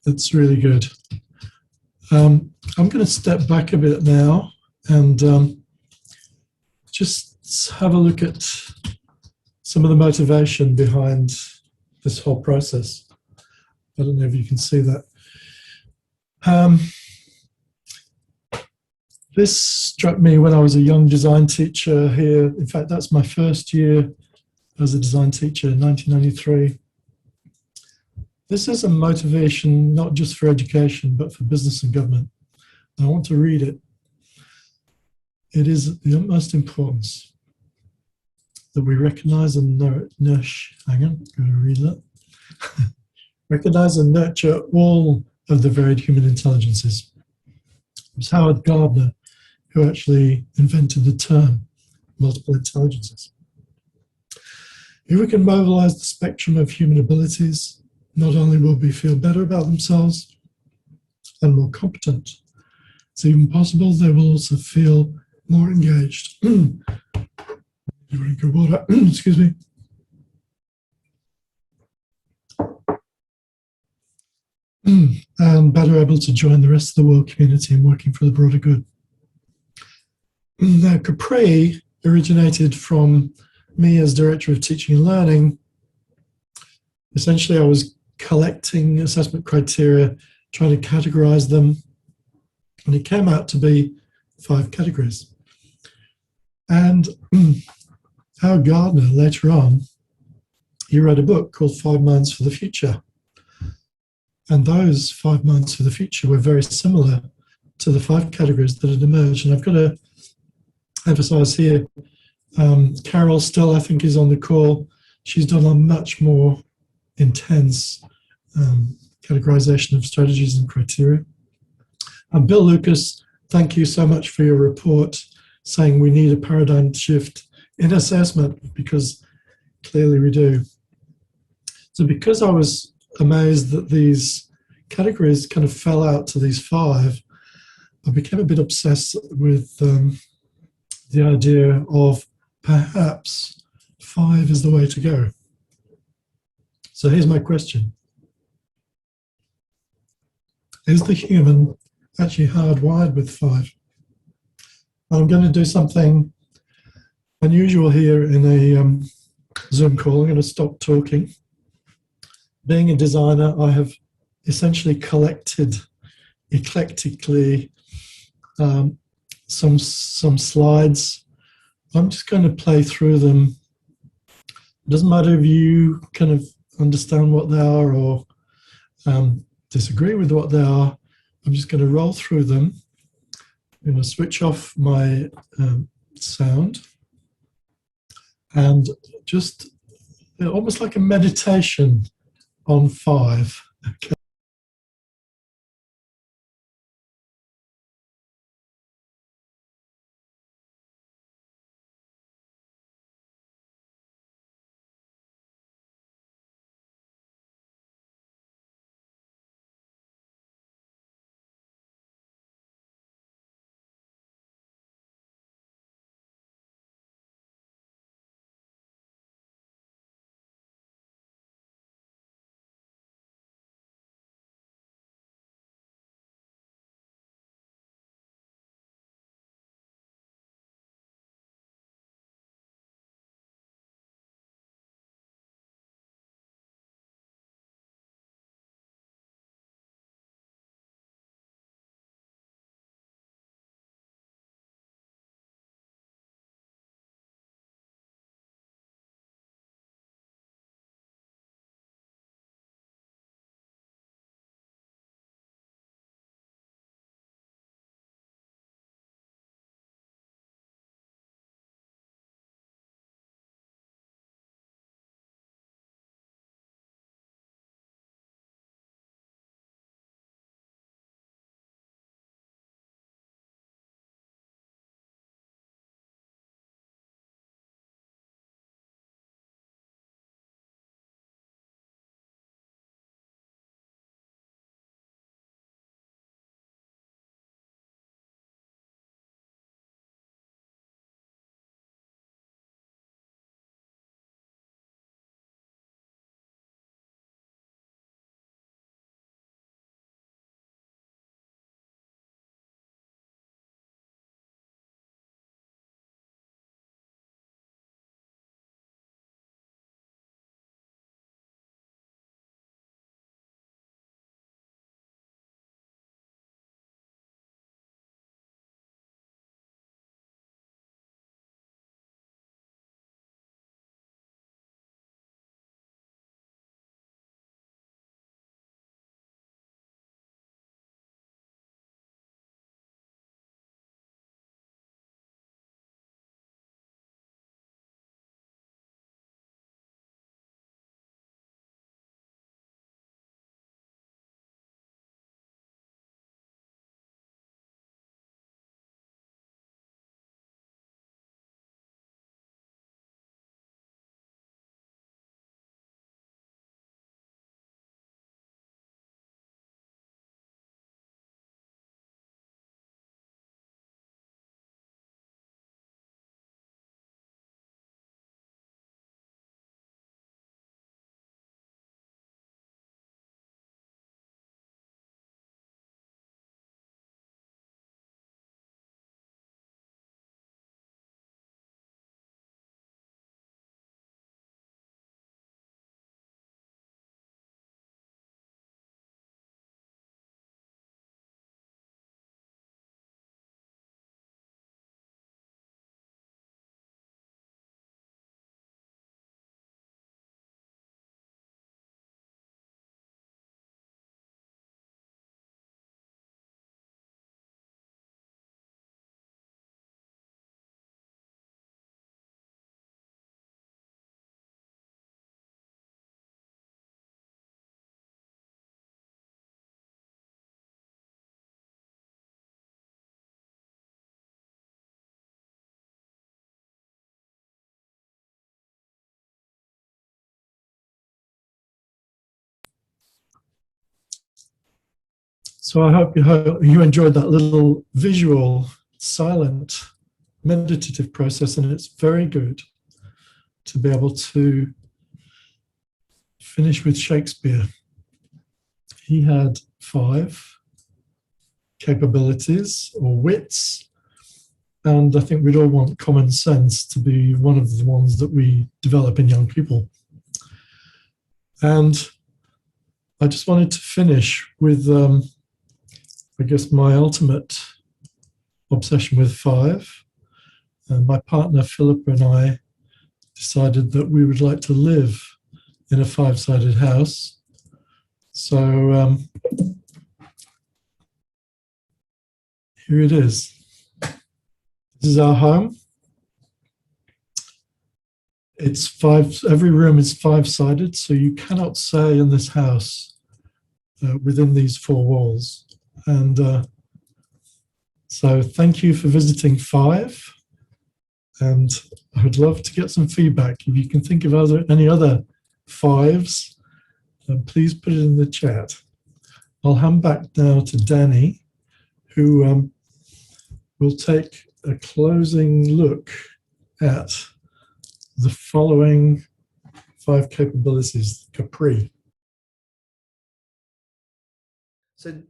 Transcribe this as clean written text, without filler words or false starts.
That's really good. I'm going to step back a bit now and just have a look at some of the motivation behind this whole process. I don't know if you can see that. This struck me when I was a young design teacher here. In fact, that's my first year as a design teacher in 1993. This is a motivation not just for education, but for business and government. I want to read it. It is the utmost importance that we recognize and nurture, hang on, I'm going to read that. Recognize and nurture all of the varied human intelligences. It was Howard Gardner who actually invented the term multiple intelligences. If we can mobilize the spectrum of human abilities, not only will we feel better about themselves and more competent, it's even possible they will also feel more engaged. Drink of water, excuse me. And better able to join the rest of the world community in working for the broader good. Now, Capri originated from me as Director of Teaching and Learning. Essentially, I was collecting assessment criteria, trying to categorize them, and it came out to be 5 categories. And Howard Gardner, later on, he wrote a book called 5 Minds for the Future. And those 5 minds for the future were very similar to the 5 categories that had emerged. And I've got to emphasize here, Carol still, I think, is on the call. She's done a much more intense categorization of strategies and criteria. And Bill Lucas, thank you so much for your report saying we need a paradigm shift in assessment, because clearly we do. So because I was amazed that these categories kind of fell out to these 5, I became a bit obsessed with the idea of perhaps 5 is the way to go. So here's my question. Is the human actually hardwired with 5? I'm going to do something unusual here in a Zoom call. I'm going to stop talking. Being a designer, I have essentially collected eclectically some slides. I'm just going to play through them. It doesn't matter if you kind of understand what they are or disagree with what they are. I'm just going to roll through them. I'm going to switch off my sound and just almost like a meditation on 5. Okay. So I hope you enjoyed that little visual, silent, meditative process, and it's very good to be able to finish with Shakespeare. He had 5 capabilities or wits, and I think we'd all want common sense to be one of the ones that we develop in young people. And I just wanted to finish with, I guess, my ultimate obsession with 5. My partner Philippa and I decided that we would like to live in a 5-sided house. So here it is. This is our home. It's 5. Every room is 5-sided, so you cannot say in this house within these 4 walls. And so thank you for visiting 5. And I would love to get some feedback. If you can think of any other 5s, please put it in the chat. I'll hand back now to Danny, who will take a closing look at the following 5 capabilities, Capri. So